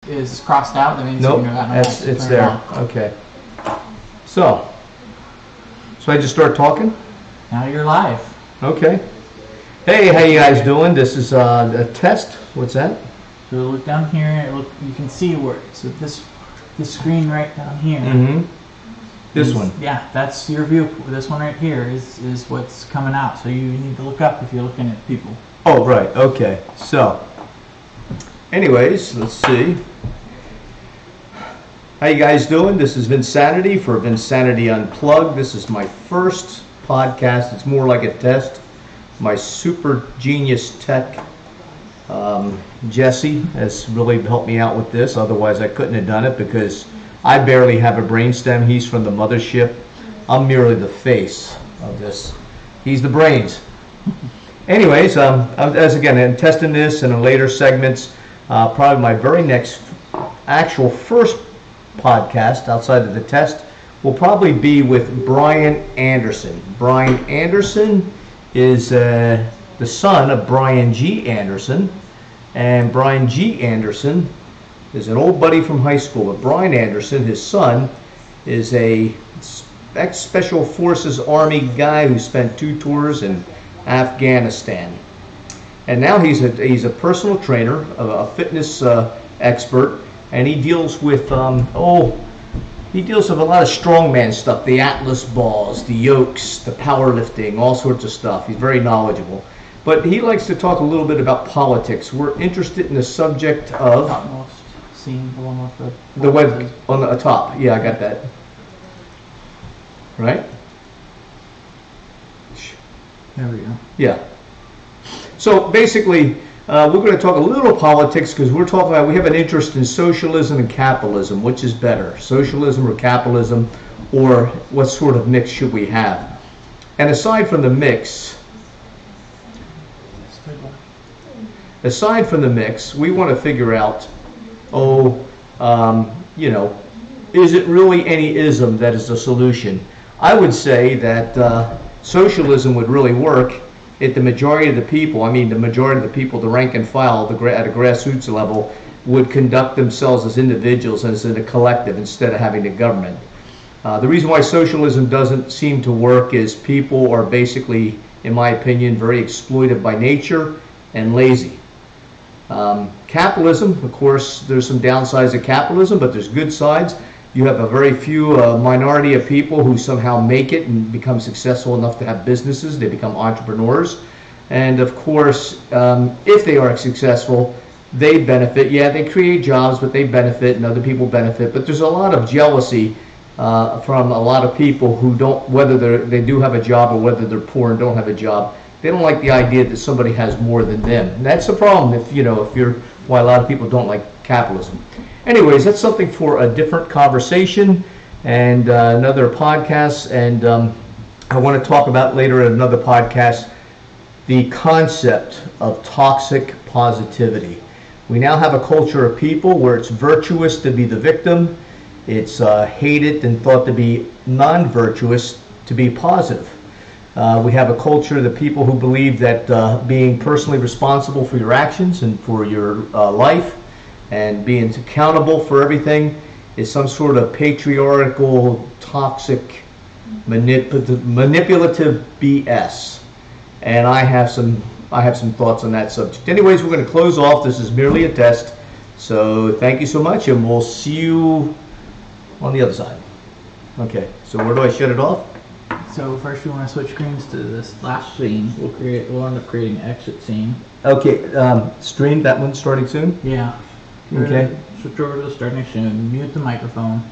is crossed out, that means Nope, you got no light. it's Turn it there. on. Okay. So I just start talking? Now you're live. Okay. Hey, how you guys doing? This is a test. What's that? So look down here. You can see where. So this screen right down here. Mm-hmm. This one. Yeah, that's your view. This one right here is what's coming out. So you need to look up if you're looking at people. Oh, right. Okay. So, anyways, let's see. How you guys doing? This is Vinsanity for Vinsanity Unplugged. This is my first podcast. It's more like a test. My super genius tech, Jesse, has really helped me out with this. Otherwise, I couldn't have done it because I barely have a brainstem. He's from the mothership. I'm merely the face of this. He's the brains. Anyways, as again, I'm testing this in later segments. Probably my very next actual first podcast outside of the test will probably be with Brian Anderson. Brian Anderson is the son of Brian G. Anderson, and Brian G. Anderson is an old buddy from high school. But Brian Anderson, his son, is a ex-Special Forces Army guy who spent 2 tours in Afghanistan. And now he's a personal trainer, a fitness expert, and he deals with he deals with a lot of strongman stuff, the Atlas balls, the yokes, the powerlifting, all sorts of stuff. He's very knowledgeable. But he likes to talk a little bit about politics. We're interested in the subject of Topmost scene, the one with the web on the top. Yeah, I got that. Right? There we go. Yeah. So basically, we're going to talk a little politics because we have an interest in socialism and capitalism. Which is better, socialism or capitalism, or what sort of mix should we have? And aside from the mix, we want to figure out, is it really any ism that is the solution? I would say that socialism would really work if the majority of the people, the rank and file at a grassroots level, would conduct themselves as individuals and as in a collective instead of having the government. The reason why socialism doesn't seem to work is people are basically, in my opinion, very exploitive by nature and lazy. Capitalism, of course, there's some downsides of capitalism, but there's good sides. You have a very few minority of people who somehow make it and become successful enough to have businesses. They become entrepreneurs. And of course, if they are successful, they benefit. Yeah, they create jobs, but they benefit and other people benefit. But there's a lot of jealousy from a lot of people who don't, whether they do have a job or whether they're poor and don't have a job. They don't like the idea that somebody has more than them. And that's a problem why a lot of people don't like capitalism. Anyways, that's something for a different conversation and another podcast. And I want to talk about later in another podcast the concept of toxic positivity. We now have a culture of people where it's virtuous to be the victim. It's hated and thought to be non-virtuous to be positive. We have a culture of the people who believe that being personally responsible for your actions and for your life and being accountable for everything is some sort of patriarchal, toxic, manipulative BS. And I have some thoughts on that subject. Anyways, we're going to close off. This is merely a test. So thank you so much, and we'll see you on the other side. Okay, so where do I shut it off? So first you want to switch screens to this last scene. We'll end up creating an exit scene. Okay, stream, that one's starting soon? Yeah. Okay. Switch over to the starting scene, mute the microphone.